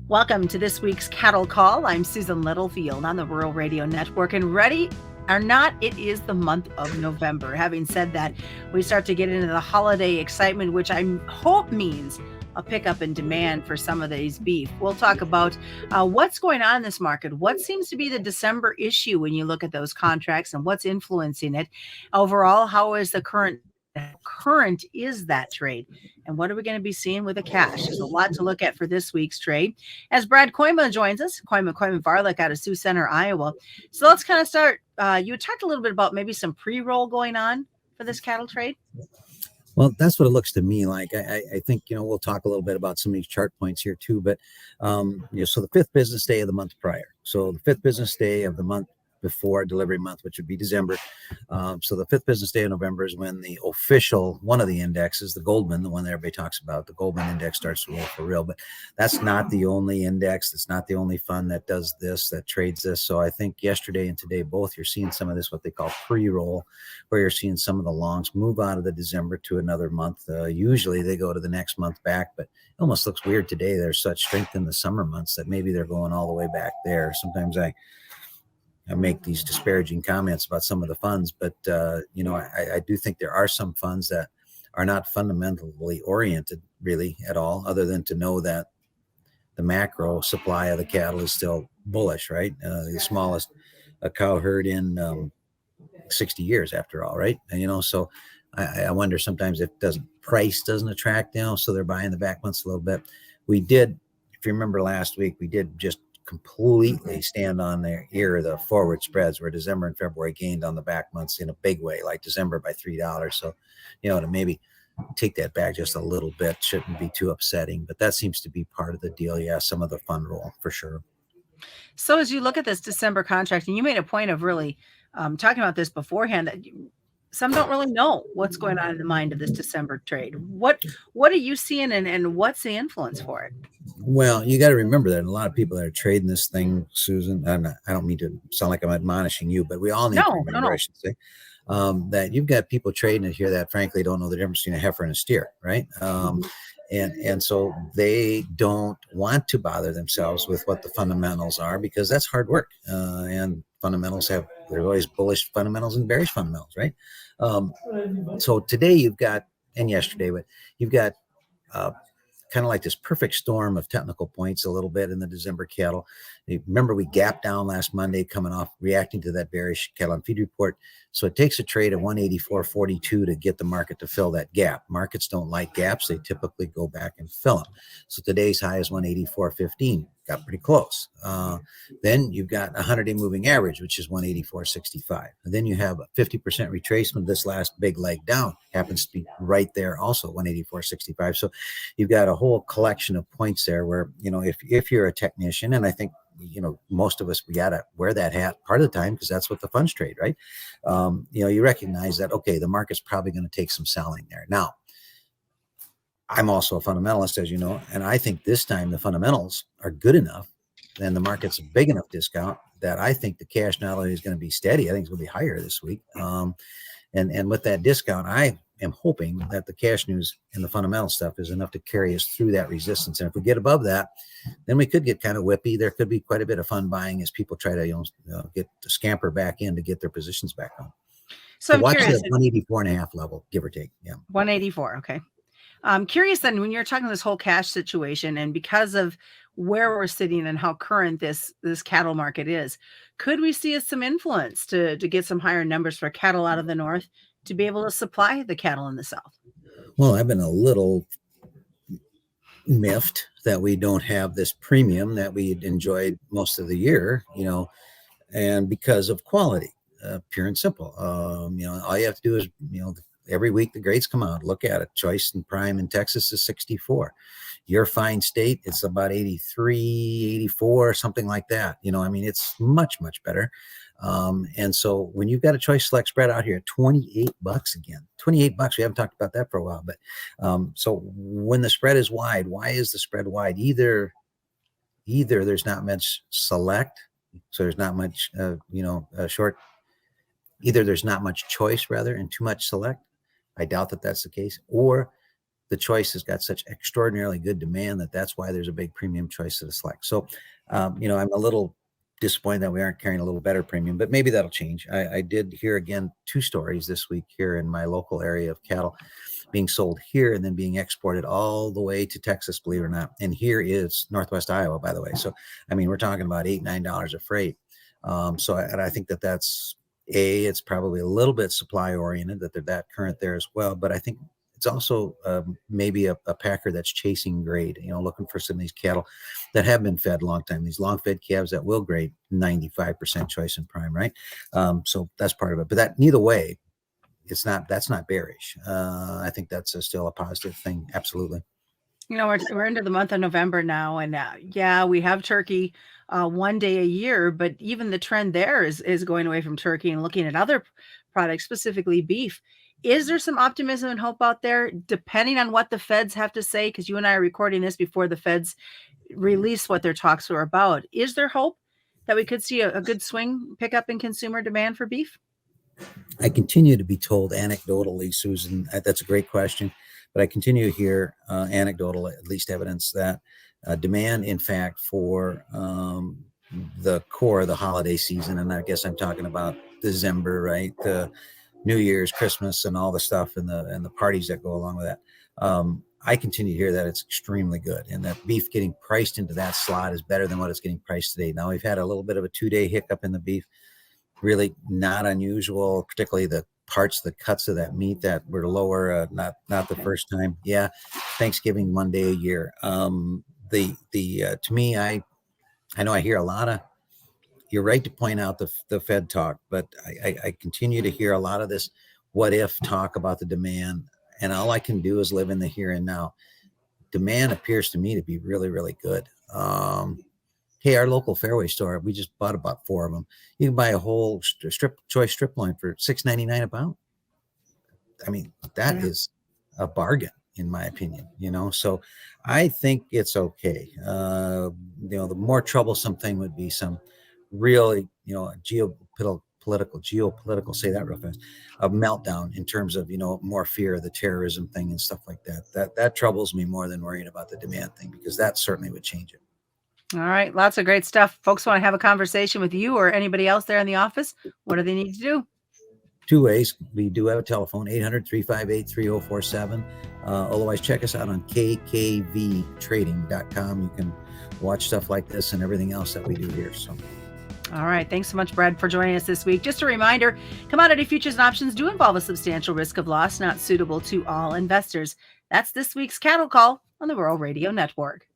Welcome to this week's Cattle Call. I'm Susan Littlefield on the Rural Radio Network, and ready or not, it is the month of November. Having said that, we start to get into the holiday excitement, which I hope means a pickup in demand for some of these beef. We'll talk about what's going on in this market, what seems to be the December issue when you look at those contracts and what's influencing it. Overall, how is the current is that trade? And what are we going to be seeing with the cash? There's a lot to look at for this week's trade. As Brad Kooima joins us, Kooima Kooima Varilek out of Sioux Center, Iowa. So let's kind of start. You talked a little bit about maybe some pre-roll going on for this cattle trade. Well, that's what it looks to me like. I think, we'll talk a little bit about some of these chart points here too, but, so the fifth business day of the month prior. So the fifth business day of the month before delivery month, which would be December. So the fifth business day of November is when the official, one of the indexes, the Goldman, the one that everybody talks about, the Goldman index starts to roll for real, but that's not the only index. That's not the only fund that does this, that trades this. So I think yesterday and today, both, you're seeing some of this, what they call pre-roll, where you're seeing some of the longs move out of the December to another month. Usually they go to the next month back, but it almost looks weird today. There's such strength in the summer months that maybe they're going all the way back there. Sometimes I make these disparaging comments about some of the funds, but I do think there are some funds that are not fundamentally oriented really at all, other than to know that the macro supply of the cattle is still bullish, right? The smallest cow herd in 60 years after all, right? And, so I wonder sometimes if price doesn't attract now, so they're buying the back months a little bit. We did, if you remember last week, we did just completely stand on their ear the forward spreads where December and February gained on the back months in a big way, like December by $3. So, to maybe take that back just a little bit shouldn't be too upsetting, but that seems to be part of the deal. Yeah, some of the fund roll for sure. So as you look at this December contract, and you made a point of really talking about this beforehand, that some don't really know what's going on in the mind of this December trade. What are you seeing, and what's the influence for it? Well, you got to remember that a lot of people that are trading this thing, Susan, I don't mean to sound like I'm admonishing you, but we all need to remember, I should say, that you've got people trading it here that frankly don't know the difference between a heifer and a steer, right? And so they don't want to bother themselves with what the fundamentals are, because that's hard work. And fundamentals there's always bullish fundamentals and bearish fundamentals, right? So today you've got, and yesterday, but you've got kind of like this perfect storm of technical points a little bit in the December cattle. Remember, we gapped down last Monday coming off reacting to that bearish cattle on feed report. So it takes a trade at 184.42 to get the market to fill that gap. Markets don't like gaps. They typically go back and fill them. So today's high is 184.15. Got pretty close. Then you've got a 100-day moving average, which is 184.65. And then you have a 50% retracement. This last big leg down happens to be right there also, 184.65. So you've got a whole collection of points there where, if you're a technician, and I think, most of us, we got to wear that hat part of the time because that's what the funds trade, right? You recognize that, okay, the market's probably going to take some selling there. Now, I'm also a fundamentalist, as you know, and I think this time the fundamentals are good enough and the market's a big enough discount that I think the cash not only is going to be steady, I think it's going to be higher this week. And with that discount, I am hoping that the cash news and the fundamental stuff is enough to carry us through that resistance. And if we get above that, then we could get kind of whippy. There could be quite a bit of fun buying as people try to get the scamper back in to get their positions back on. So I'm watch curious, that 184.5 level, give or take. Yeah, 184. Okay. I'm curious then, when you're talking this whole cash situation, and because of where we're sitting and how current this cattle market is, could we see some influence to get some higher numbers for cattle out of the north to be able to supply the cattle in the south? Well, I've been a little miffed that we don't have this premium that we enjoyed most of the year, and because of quality, pure and simple. All you have to do is, every week the grades come out, look at it. Choice and prime in Texas is 64. Your fine state, it's about 83, 84, something like that. It's much, much better. And so when you've got a choice select spread out here at $28 again, $28, we haven't talked about that for a while, but so when the spread is wide, why is the spread wide? Either there's not much select, so there's not much, short. Either there's not much choice, rather, and too much select. I doubt that that's the case. Or the choice has got such extraordinarily good demand that's why there's a big premium choice to select. So, I'm a little disappointed that we aren't carrying a little better premium, but maybe that'll change. I did hear again 2 stories this week here in my local area of cattle being sold here and then being exported all the way to Texas, believe it or not. And here is Northwest Iowa, by the way. So, we're talking about $8-9 of freight. I think that's it's probably a little bit supply oriented that they're that current there as well. But I think it's also maybe a packer that's chasing grade, looking for some of these cattle that have been fed a long time, these long fed calves that will grade 95% choice and prime, right? So that's part of it. But that neither way, that's not bearish. I think that's still a positive thing. Absolutely. We're into the month of November now, and we have turkey one day a year, but even the trend there is going away from turkey and looking at other products, specifically beef. Is there some optimism and hope out there, depending on what the feds have to say? Because you and I are recording this before the feds release what their talks were about. Is there hope that we could see a good swing pickup in consumer demand for beef? I continue to be told anecdotally, Susan, that's a great question, but I continue to hear anecdotal, at least evidence that demand, in fact, for the core of the holiday season, and I guess I'm talking about December, right? The New Year's, Christmas, and all the stuff and the parties that go along with that. I continue to hear that it's extremely good, and that beef getting priced into that slot is better than what it's getting priced today. Now, we've had a little bit of a 2-day hiccup in the beef, really not unusual, particularly the cuts of that meat that were lower, not the first time. Yeah, Thanksgiving one day a year. To me, I know I hear a lot of. You're right to point out the Fed talk, but I continue to hear a lot of this what if talk about the demand, and all I can do is live in the here and now. Demand appears to me to be really, really good. Hey, our local Fairway store, we just bought about 4 of them. You can buy a whole choice strip loin for $6.99 a pound. That is a bargain, in my opinion. So I think it's okay. The more troublesome thing would be some really, geopolitical, say that real fast, a meltdown in terms of, more fear of the terrorism thing and stuff like that. That troubles me more than worrying about the demand thing, because that certainly would change it. All right. Lots of great stuff. Folks want to have a conversation with you or anybody else there in the office. What do they need to do? 2 ways. We do have a telephone, 800-358-3047. Otherwise, check us out on kkvtrading.com. You can watch stuff like this and everything else that we do here. So, all right. Thanks so much, Brad, for joining us this week. Just a reminder, commodity futures and options do involve a substantial risk of loss, not suitable to all investors. That's this week's Cattle Call on the Rural Radio Network.